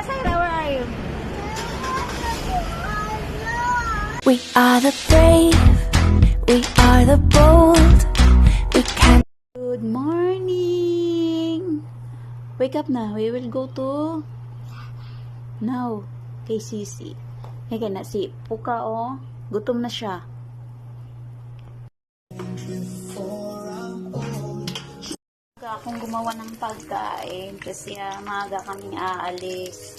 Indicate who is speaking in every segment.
Speaker 1: Sarah, where are you?
Speaker 2: We are the brave, we are the bold, we can.
Speaker 1: Good morning! Wake up na. We will go to now kay Sisi. Kaya na si Puka, oh. Gutom na siya. Akong gumawa ng pagkain kasi maaga kaming aalis.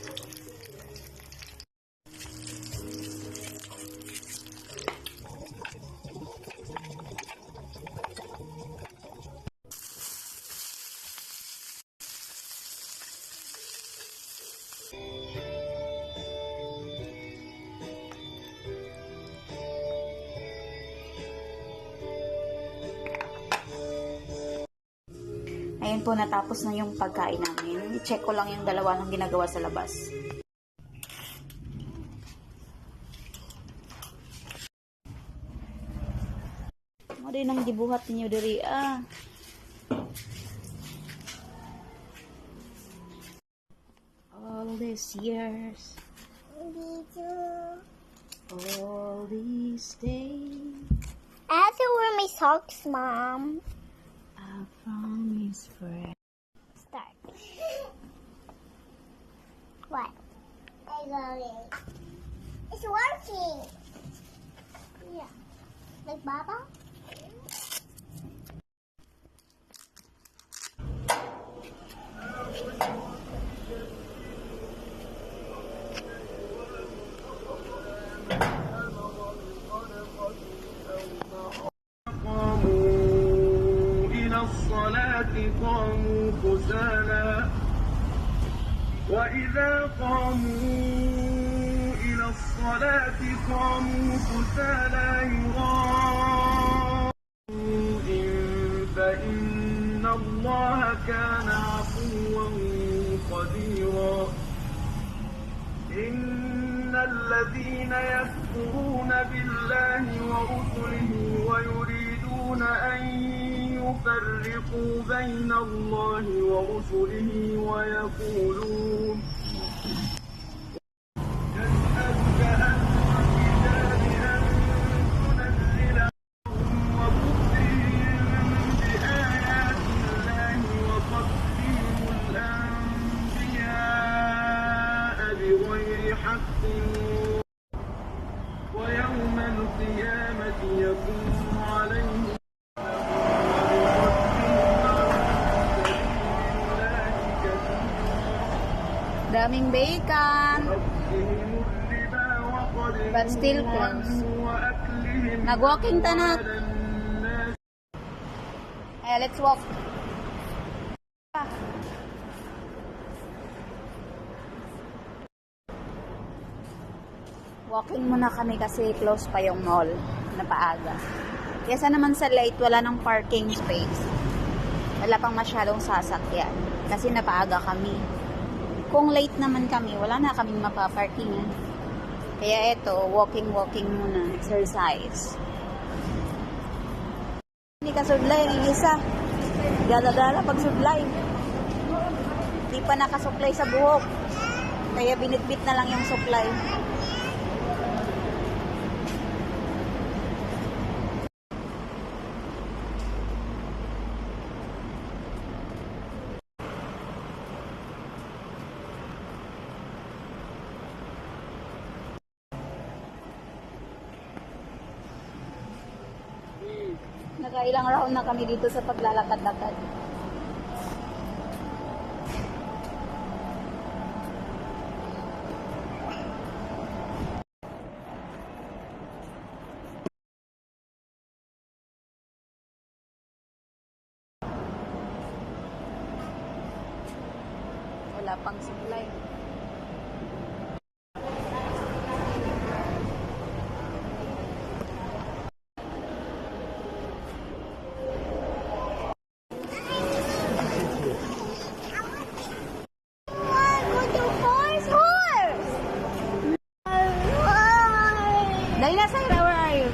Speaker 1: Ayun po, natapos na yung pagkain namin. I-check ko lang yung dalawa ng ginagawa sa labas. Ano din ang gibuhat ninyo diri, All these years. All these days.
Speaker 3: I have to wear my socks, Mom.
Speaker 1: I promise forever.
Speaker 3: Start. What? I got it. It's working. Yeah. Like Baba?
Speaker 4: قاموا كسالى وإذا قاموا إلى الصلاة قاموا كسالى يراءون فإن الله كان عفوا قديرا إن الذين يكفرون بالله ورسله ويريدون أن يفرقوا بين الله ورسله ويقولون يسألك أهل الكتاب أن تنزل عليهم وكفرهم بآيات الله وقتلهم الأنبياء بغير حق ويوم القيامة يكون عليهم
Speaker 1: Daming bacon. But still close. Nag-walking tanat. Hey, let's walk. Walking muna kami kasi close pa yung mall na paaga. Kesa naman sa late, wala nang parking space. Wala pang masyadong sasakyan kasi napaaga kami. Kung late naman kami, wala na kaming mapaparking. Kaya eto, walking muna, exercise. Hindi ka sudlay, ang isa. Gala-gala pag sudlay. Hindi pa nakasupply sa buhok. Kaya binitbit na lang yung supply. Nakailang round na kami dito sa paglalakad-lakad. Wala pang supply. Layla, Sarah, where are you?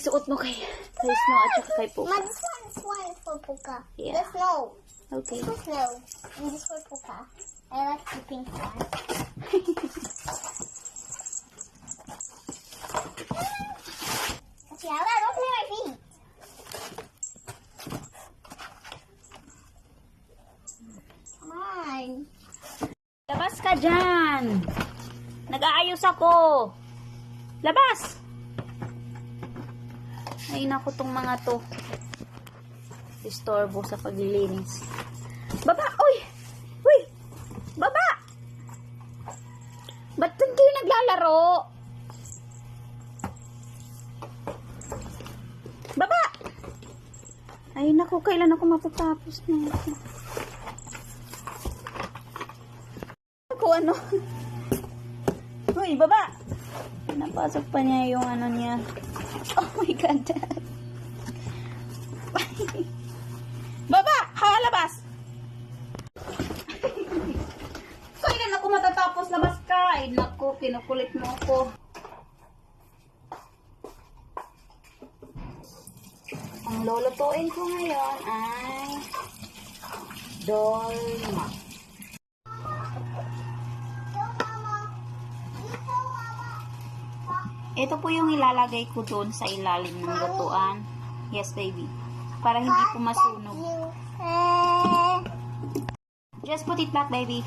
Speaker 1: isuot mo kay Snow at saka kay Puka.
Speaker 3: Ma, this one is for Puka.
Speaker 1: Yeah.
Speaker 3: The snow.
Speaker 1: Okay.
Speaker 3: For snow. And this for Puka. I like the pink one. Okay, don't play my feet. Come on.
Speaker 1: Labas ka dyan! Nag-aayos ako! Labas! Ay, naku tong mga to. Istorbo sa paglilinis. Baba! Uy! Uy! Baba! Ba't doon kayo naglalaro? Baba! Ay, naku, kailan ako matatapos na ito? Ako ano? Uy, baba! Napasok pa niya yung ano niya. Oh my God, Dad. Baba! Halabas! Kailan ako matatapos? Labas ka! Ay, naku, kinukulit mo ako. Ang lulutuin ko ngayon ay dolma. Ito po yung ilalagay ko doon sa ilalim ng lutuan. Yes, baby. Para hindi po masunog. Just put it back, baby.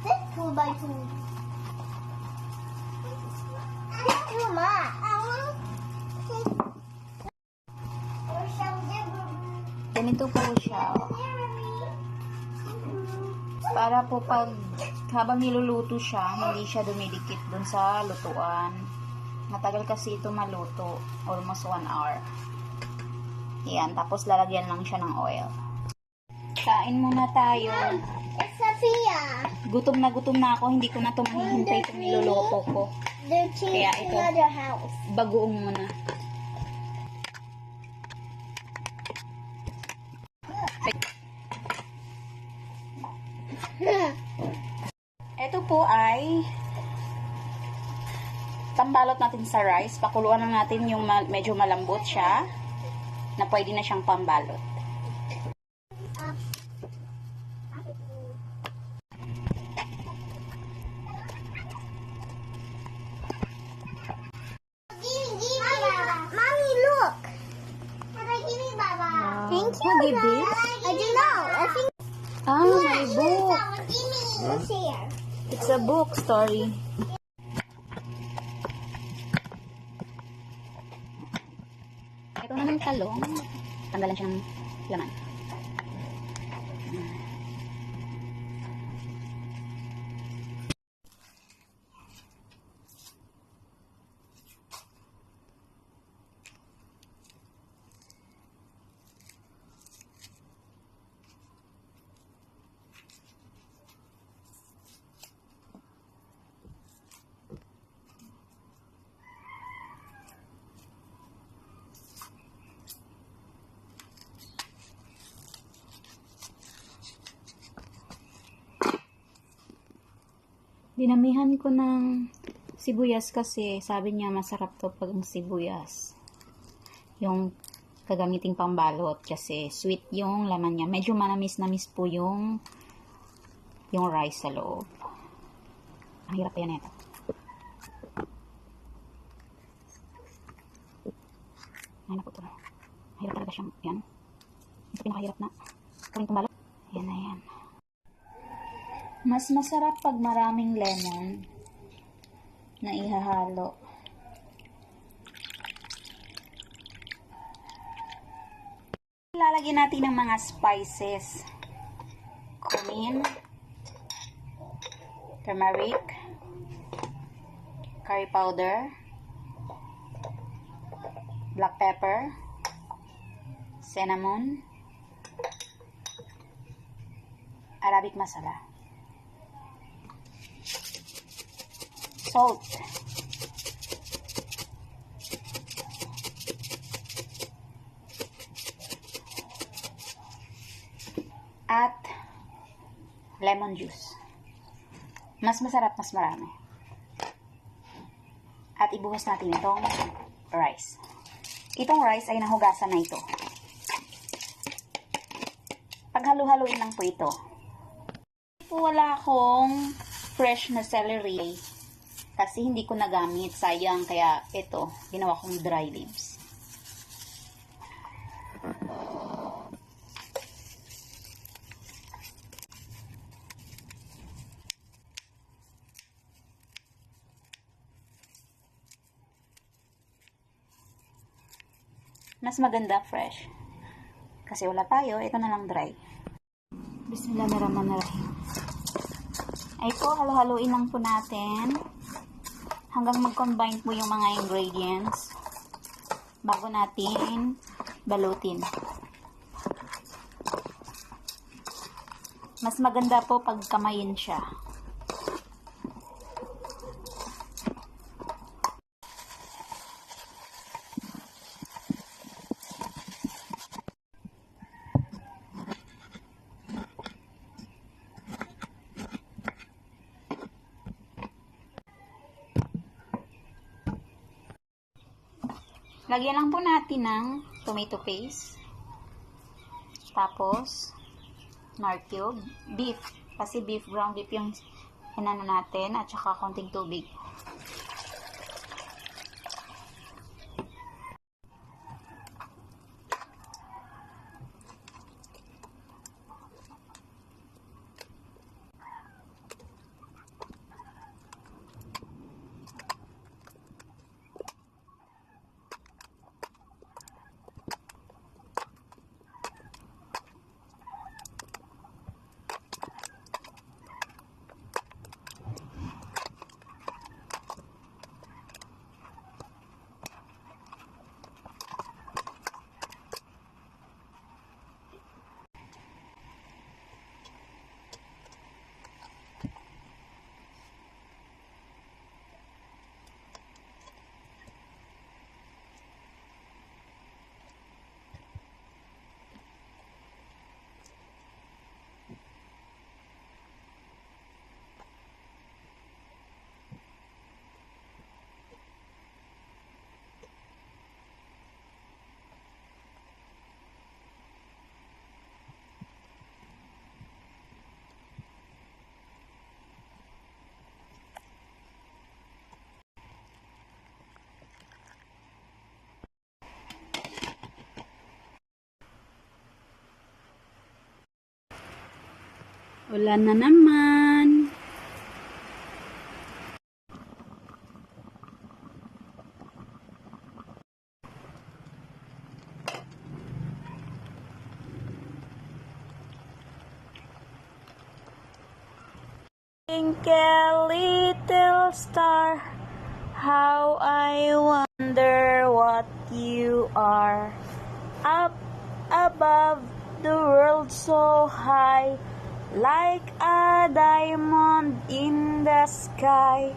Speaker 3: This 2 by 2. Ma.
Speaker 1: Ganito po siya. Para po pag habang niluluto siya, hindi siya dumidikit dun sa lutuan. Matagal kasi ito maluto. Almost 1 hour. Yan. Tapos lalagyan lang siya ng oil. Kain muna tayo.
Speaker 3: It's Sophia.
Speaker 1: Gutom na ako. Hindi ko na ito mahihintay itong niluluto ko.
Speaker 3: They're changing
Speaker 1: Kaya ito.
Speaker 3: another house.
Speaker 1: Bagoong muna. Ito po ay tambalot natin sa rice. Pakuluan na natin yung medyo malambot siya na pwede na siyang pambalot.
Speaker 3: Give me, Mommy, look. Give me, Baba. Thank you.
Speaker 1: Who gave this?
Speaker 3: I don't know. I think.
Speaker 1: Ah, my book.
Speaker 3: Give me. Let's here.
Speaker 1: It's a book story. Ito na ng talong. Tanggalan siya ng laman. Dinamihan ko ng sibuyas kasi sabi niya masarap to pag ang sibuyas. Yung kagamiting pambalot kasi sweet yung laman niya. Medyo manamis-namis po yung rice sa loob. Ang hirap pa yan ito. Ay, naku ito. Mahirap talaga siyang, yan. Ito pinakahirap na. Kaling pambalot. Yan na yan. Mas masarap pag maraming lemon na ihahalo. Lalagyan natin ng mga spices. Cumin, turmeric, curry powder, black pepper, cinnamon, Arabic masala. Salt. At lemon juice. Mas masarap, mas marami. At ibuhos natin itong rice. Itong rice ay nahugasan na ito. Paghalu-haluin lang po ito. Wala akong fresh na celery kasi hindi ko nagamit. Sayang, kaya ito, ginawa kong dry leaves. Mas maganda fresh. Kasi wala tayo, ito na lang dry. Bismillahirrahmanirrahim. Ay po, halo-haloin lang po natin hanggang mag-combine po yung mga ingredients bago natin balutin. Mas maganda po pag kamayin siya. Lagyan lang po natin ng tomato paste. Tapos, nor cube. Beef. Kasi beef, ground beef yung inano natin. At saka konting tubig. Ulan na naman. Twinkle little star, how I wonder what you are. Up above the world so high, like a diamond in the sky.